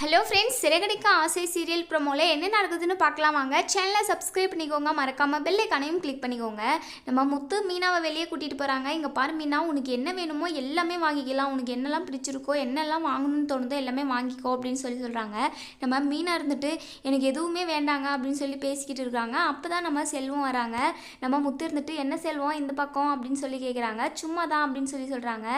Hello friends, Siragadikka ஆசை serial ப்ரோமோவில் என்ன நடக்குதுன்னு பார்க்கலாம் வாங்க. சேனலை சப்ஸ்கிரைப் பண்ணிக்கோங்க, மறக்காமல் பெல் ஐகானையும் கிளிக் பண்ணிக்கோங்க. நம்ம முத்து மீனாவை வெளியே கூட்டிகிட்டு போகிறாங்க. இங்கே பாரு மீனா, உனக்கு என்ன வேணுமோ எல்லாமே வாங்கிக்கலாம், உனக்கு என்னெல்லாம் பிடிச்சிருக்கோ என்னெல்லாம் வாங்கணும்னு தோணுதோ எல்லாமே வாங்கிக்கோ அப்படின்னு சொல்கிறாங்க. நம்ம மீனா இருந்துட்டு எனக்கு எதுவுமே வேண்டாங்க அப்படின்னு சொல்லி பேசிக்கிட்டு இருக்காங்க. அப்போ தான் நம்ம செல்வம் வராங்க. நம்ம முத்து இருந்துட்டு என்ன செல்வம் இந்த பக்கம் அப்படின்னு சொல்லி கேட்குறாங்க. சும்மா தான் அப்படின்னு சொல்லி சொல்கிறாங்க.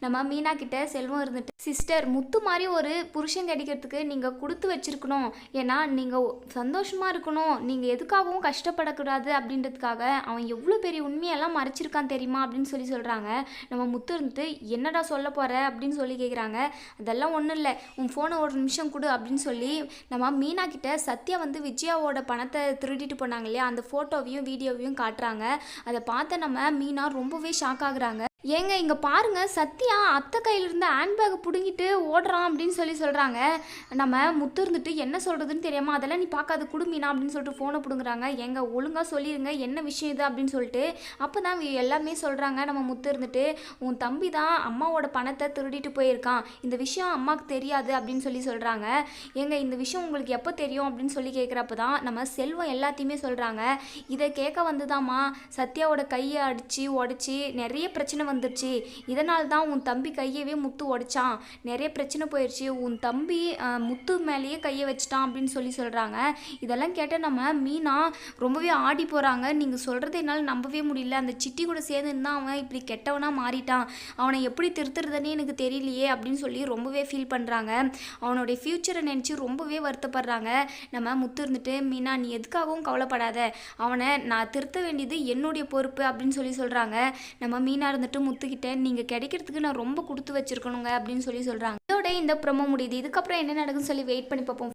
நம்ம மீனா கிட்ட செல்வம் இருந்துட்டு, சிஸ்டர் முத்து மாதிரி ஒரு புருஷன் கிடைக்கிறதுக்கு நீங்கள் கொடுத்து வச்சுருக்கணும், ஏன்னா நீங்கள் சந்தோஷமாக இருக்கணும், நீங்கள் எதுக்காகவும் கஷ்டப்படக்கூடாது அப்படின்றதுக்காக அவன் எவ்வளோ பெரிய உண்மையெல்லாம் மறைச்சிருக்கான் தெரியுமா அப்படின்னு சொல்லி சொல்கிறாங்க. நம்ம முத்து இருந்துட்டு என்னடா சொல்ல போகிற அப்படின்னு சொல்லி கேட்குறாங்க. அதெல்லாம் ஒன்றும் இல்லை, உன் ஃபோனை ஒரு நிமிஷம் கொடு அப்படின்னு சொல்லி நம்ம மீனா கிட்ட சத்யா வந்து விஜயாவோட பணத்தை திருடிட்டு போனாங்க இல்லையா, அந்த ஃபோட்டோவையும் வீடியோவையும் காட்டுறாங்க. அதை பார்த்த நம்ம மீனா ரொம்பவே ஷாக் ஆகுறாங்க. ஏங்க இங்கே பாருங்க, சத்யா அத்தை கையில் இருந்த ஹேண்ட்பேக்கை பிடுங்கிட்டு ஓடுறான் அப்படின்னு சொல்லி சொல்கிறாங்க. நம்ம முத்து இருந்துட்டு என்ன சொல்கிறதுன்னு தெரியாமல் அதெல்லாம் நீ பார்க்காத குடுமீனா அப்படின்னு சொல்லிட்டு ஃபோனை பிடுங்குறாங்க. எங்க ஒழுங்காக சொல்லிடுங்க என்ன விஷயம் இது அப்படின்னு சொல்லிட்டு. அப்போ தான் எல்லாமே சொல்கிறாங்க. நம்ம முத்து இருந்துட்டு உன் தம்பி தான் அம்மாவோட பணத்தை திருடிட்டு போயிருக்கான், இந்த விஷயம் அம்மாவுக்கு தெரியாது அப்படின்னு சொல்லி சொல்கிறாங்க. ஏங்க இந்த விஷயம் உங்களுக்கு எப்போ தெரியும் அப்படின்னு சொல்லி கேட்குறப்ப தான் நம்ம செல்வம் எல்லாத்தையுமே சொல்கிறாங்க. இதை கேட்க வந்துதாம்மா சத்யாவோட கையை அடித்து உடச்சி நிறைய பிரச்சனை வந்துருச்சு, இதனால தான் உன் தம்பி கையவே முத்து உடைச்சான், நிறைய பிரச்சனை போயிடுச்சு, உன் தம்பி முத்து மேலேயே கையை வச்சிட்டான் அப்படின்னு சொல்லி சொல்கிறாங்க. இதெல்லாம் கேட்டால் நம்ம மீனா ரொம்பவே ஆடி போகிறாங்க. நீங்கள் சொல்கிறத என்னால் நம்பவே முடியல, அந்த சிட்டி கூட சேர்ந்துருந்தான் அவன் இப்படி கெட்டவனாக மாறிட்டான், அவனை எப்படி திருத்துறதுன்னே எனக்கு தெரியலையே அப்படின்னு சொல்லி ரொம்பவே ஃபீல் பண்ணுறாங்க. அவனுடைய ஃப்யூச்சரை நினச்சி ரொம்பவே வருத்தப்படுறாங்க. நம்ம முத்து இருந்துட்டு மீனா நீ எதுக்காகவும் கவலைப்படாத, அவனை நான் திருத்த வேண்டியது என்னுடைய பொறுப்பு அப்படின்னு சொல்லி சொல்கிறாங்க. நம்ம மீனா இருந்துட்டு முத்துக்கிட்ட நீங்கள் கிடைக்கிறதுக்கு நான் ரொம்ப கொடுத்து வச்சிருக்கணுங்க அப்படின்னு சொல்லி சொல்கிறாங்க. இதோட இந்த ப்ரோமோ முடியுது. இதுக்கப்புறம் என்ன நடக்குன்னு சொல்லி வெயிட் பண்ணி பார்ப்போம்.